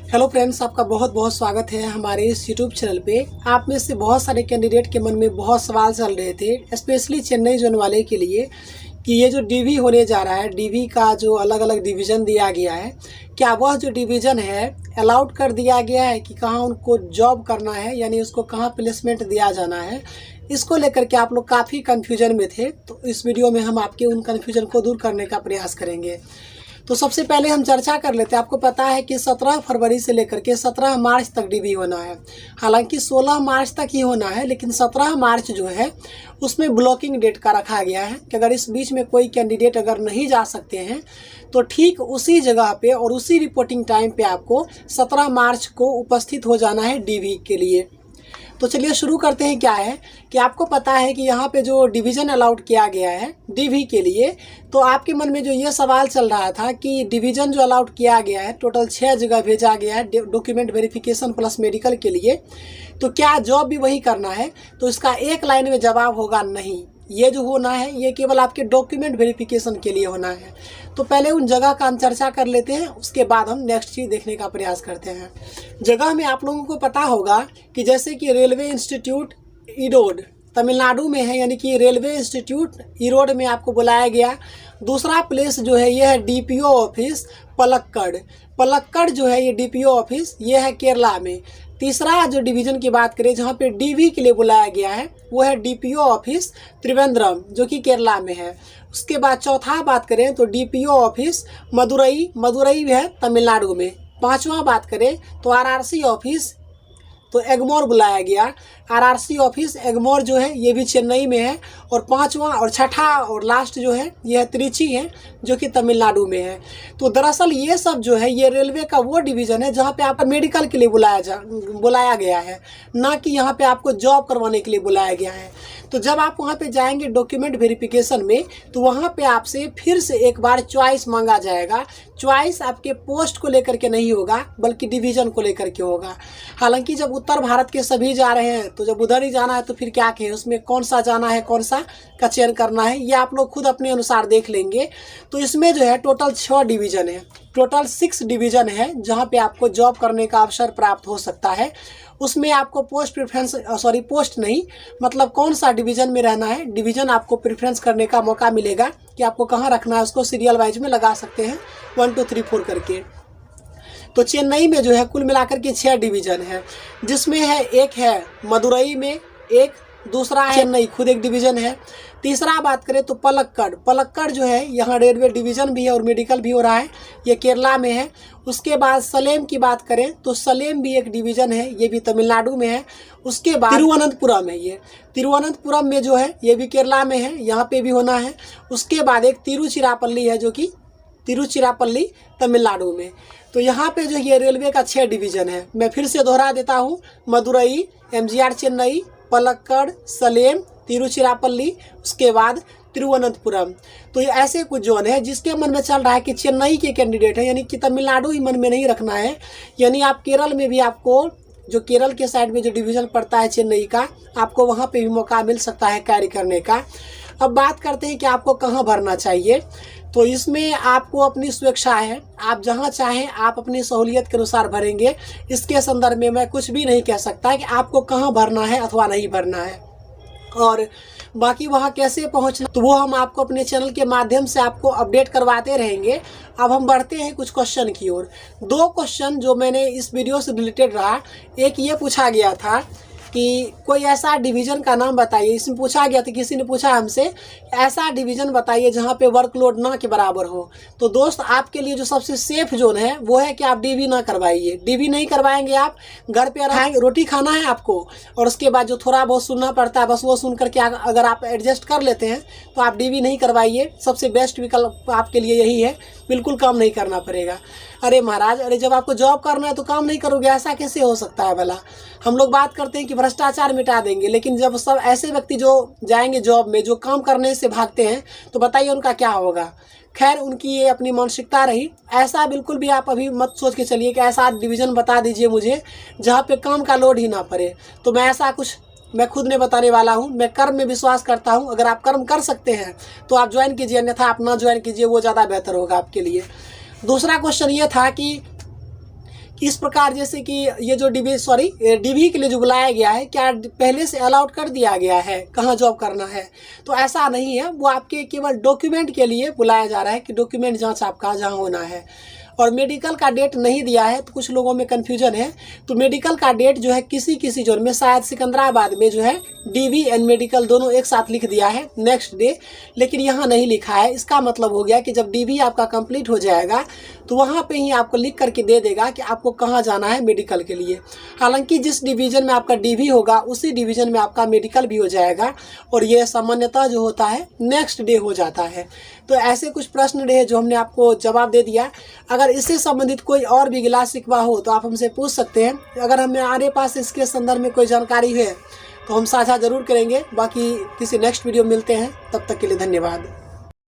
Hello friends, आपका बहुत बहुत स्वागत है हमारे इस यूट्यूब चैनल पे। आप में से बहुत सारे कैंडिडेट के मन में बहुत सवाल चल रहे थे, स्पेशली चेन्नई जोन वाले के लिए, कि ये जो डीवी होने जा रहा है, डीवी का जो अलग अलग डिवीज़न दिया गया है, क्या वह जो डिवीज़न है अलाउड कर दिया गया है कि कहाँ उनको जॉब करना है, यानी उसको कहाँ प्लेसमेंट दिया जाना है। इसको लेकर के आप लोग काफ़ी कन्फ्यूजन में थे, तो इस वीडियो में हम आपके उन कन्फ्यूजन को दूर करने का प्रयास करेंगे। तो सबसे पहले हम चर्चा कर लेते हैं। आपको पता है कि 17 फरवरी से लेकर के 17 मार्च तक डीवी होना है। हालांकि 16 मार्च तक ही होना है, लेकिन 17 मार्च जो है उसमें ब्लॉकिंग डेट का रखा गया है कि अगर इस बीच में कोई कैंडिडेट अगर नहीं जा सकते हैं तो ठीक उसी जगह पे और उसी रिपोर्टिंग टाइम पे आपको 17 मार्च को उपस्थित हो जाना है डीवी के लिए। तो चलिए शुरू करते हैं। क्या है कि आपको पता है कि यहाँ पे जो डिवीज़न अलाउड किया गया है डीवी के लिए, तो आपके मन में जो ये सवाल चल रहा था कि डिवीज़न जो अलाउड किया गया है, टोटल 6 जगह भेजा गया है डॉक्यूमेंट वेरिफिकेशन प्लस मेडिकल के लिए, तो क्या जॉब भी वही करना है? तो इसका एक लाइन में जवाब होगा नहीं। ये जो होना है ये केवल आपके डॉक्यूमेंट वेरिफिकेशन के लिए होना है। तो पहले उन जगह का हम चर्चा कर लेते हैं, उसके बाद हम नेक्स्ट चीज़ देखने का प्रयास करते हैं। जगह में आप लोगों को पता होगा कि जैसे कि रेलवे इंस्टीट्यूट ईरोड तमिलनाडु में है, यानी कि रेलवे इंस्टीट्यूट ईरोड में आपको बुलाया गया। दूसरा प्लेस जो है ये है डीपीओ ऑफिस पलक्कड़। पलक्कड़ जो है ये डीपीओ ऑफिस ये है केरला में। तीसरा जो डिवीज़न की बात करें जहाँ पे डीवी के लिए बुलाया गया है वो है डीपीओ ऑफिस त्रिवेंद्रम, जो कि केरला में है। उसके बाद चौथा बात करें तो डीपीओ ऑफिस मदुरई, मदुरई है तमिलनाडु में। पांचवा बात करें तो आरआरसी ऑफिस तो एगमोर बुलाया गया। आरआरसी ऑफिस एगमोर जो है ये भी चेन्नई में है। और पांचवा और छठा और लास्ट जो है यह त्रिची है, जो कि तमिलनाडु में है। तो दरअसल ये सब जो है ये रेलवे का वो डिवीज़न है जहाँ पे आप मेडिकल के लिए बुलाया गया है, ना कि यहाँ पे आपको जॉब करवाने के लिए बुलाया गया है। तो जब आप वहाँ पे जाएंगे डॉक्यूमेंट वेरिफिकेशन में, तो वहाँ पे आपसे फिर से एक बार चॉइस मांगा जाएगा। चॉइस आपके पोस्ट को लेकर के नहीं होगा, बल्कि डिवीज़न को लेकर के होगा। हालांकि जब उत्तर भारत के सभी जा रहे हैं तो जब उधर ही जाना है तो फिर क्या कहें, उसमें कौन सा जाना है, कौन सा का चयन करना है, ये आप लोग खुद अपने अनुसार देख लेंगे। तो इसमें जो है टोटल 6 डिवीज़न है, टोटल 6 डिवीज़न है जहाँ पे आपको जॉब करने का अवसर प्राप्त हो सकता है। उसमें आपको पोस्ट प्रेफरेंस पोस्ट नहीं, मतलब कौन सा डिवीज़न में रहना है, डिवीज़न आपको प्रेफरेंस करने का मौका मिलेगा कि आपको कहाँ रखना है। उसको सीरियल वाइज में लगा सकते हैं 1 2 3 4 करके। तो चेन्नई में जो है कुल मिलाकर के 6 डिवीज़न है, जिसमें है एक है मदुरई में, एक दूसरा है चेन्नई खुद एक डिवीज़न है। तीसरा बात करें तो पलक्कड़, पलक्कड़ जो है यहाँ रेलवे डिवीज़न भी है और मेडिकल भी हो रहा है, ये केरला में है। उसके बाद सलेम की बात करें तो सलेम भी एक डिवीज़न है, ये भी तमिलनाडु में है। उसके बाद तिरुवनंतपुरम है, ये तिरुवनंतपुरम में जो है ये भी केरला में है, यहाँ पे भी होना है। उसके बाद एक तिरुचिरापल्ली है, जो कि तिरुचिरापल्ली तमिलनाडु में। तो यहाँ पे जो ये रेलवे का 6 डिवीज़न है। मैं फिर से दोहरा देता हूँ, मदुरई, एमजीआर चेन्नई, पलक्कड़, सलेम, तिरुचिरापल्ली, उसके बाद तिरुवनंतपुरम। तो ये ऐसे कुछ जोन है जिसके मन में चल रहा है कि चेन्नई के कैंडिडेट है, यानी कि तमिलनाडु ही मन में नहीं रखना है, यानी आप केरल में भी आपको जो केरल के साइड में जो डिवीज़न पड़ता है चेन्नई का, आपको वहाँ पे भी मौका मिल सकता है कैरी करने का। अब बात करते हैं कि आपको कहाँ भरना चाहिए। तो इसमें आपको अपनी स्वेच्छा है, आप जहाँ चाहें आप अपनी सहूलियत के अनुसार भरेंगे। इसके संदर्भ में मैं कुछ भी नहीं कह सकता कि आपको कहाँ भरना है अथवा नहीं भरना है। और बाकी वहाँ कैसे पहुँचना, तो वो हम आपको अपने चैनल के माध्यम से आपको अपडेट करवाते रहेंगे। अब हम बढ़ते हैं कुछ क्वेश्चन की ओर। 2 क्वेश्चन जो मैंने इस वीडियो से रिलेटेड रहा, एक ये पूछा गया था कि कोई ऐसा डिवीज़न का नाम बताइए। इसमें पूछा गया था, किसी ने पूछा हमसे ऐसा डिवीज़न बताइए जहाँ पे वर्कलोड ना के बराबर हो। तो दोस्त आपके लिए जो सबसे सेफ जोन है वो है कि आप डीवी ना करवाइए। डीवी नहीं करवाएंगे, आप घर पे रहेंगे, रोटी खाना है आपको, और उसके बाद जो थोड़ा बहुत सुनना पड़ता है बस वो सुन करके अगर आप एडजस्ट कर लेते हैं तो आप डीवी नहीं करवाइए। सबसे बेस्ट विकल्प आपके लिए यही है, बिल्कुल काम नहीं करना पड़ेगा। अरे महाराज, अरे जब आपको जॉब करना है तो काम नहीं करोगे, ऐसा कैसे हो सकता है भला? हम लोग बात करते हैं कि भ्रष्टाचार मिटा देंगे, लेकिन जब सब ऐसे व्यक्ति जो जाएंगे जॉब में, जो काम करने से भागते हैं, तो बताइए उनका क्या होगा। खैर, उनकी ये अपनी मानसिकता रही। ऐसा बिल्कुल भी आप अभी मत सोच के चलिए कि ऐसा डिवीज़न बता दीजिए मुझे जहाँ पे काम का लोड ही ना पड़े। तो मैं ऐसा कुछ मैं खुद नहीं बताने वाला हूँ। मैं कर्म में विश्वास करता हूँ। अगर आप कर्म कर सकते हैं तो आप ज्वाइन कीजिए, अन्यथा आप ना ज्वाइन कीजिए, वो ज़्यादा बेहतर होगा आपके लिए। दूसरा क्वेश्चन ये था कि इस प्रकार जैसे कि ये जो डीवी के लिए जो बुलाया गया है, क्या पहले से अलाउड कर दिया गया है कहाँ जॉब करना है? तो ऐसा नहीं है, वो आपके केवल डॉक्यूमेंट के लिए बुलाया जा रहा है कि डॉक्यूमेंट जांच आपका जहाँ होना है। और मेडिकल का डेट नहीं दिया है, तो कुछ लोगों में कन्फ्यूजन है। तो मेडिकल का डेट जो है किसी जोन में, शायद सिकंदराबाद में जो है डीवी एंड मेडिकल दोनों एक साथ लिख दिया है नेक्स्ट डे, लेकिन यहाँ नहीं लिखा है। इसका मतलब हो गया कि जब डीवी आपका कंप्लीट हो जाएगा तो वहाँ पे ही आपको लिख करके दे देगा कि आपको कहाँ जाना है मेडिकल के लिए। हालांकि जिस डिवीज़न में आपका डीवी होगा उसी डिवीज़न में आपका मेडिकल भी हो जाएगा, और ये सामान्यतः जो होता है नेक्स्ट डे हो जाता है। तो ऐसे कुछ प्रश्न रहे जो हमने आपको जवाब दे दिया। अगर इससे संबंधित कोई और भी गिला शिकवा हो तो आप हमसे पूछ सकते हैं। अगर हमारे पास इसके संदर्भ में कोई जानकारी है तो हम साझा जरूर करेंगे। बाकी किसी नेक्स्ट वीडियो मिलते हैं, तब तक के लिए धन्यवाद।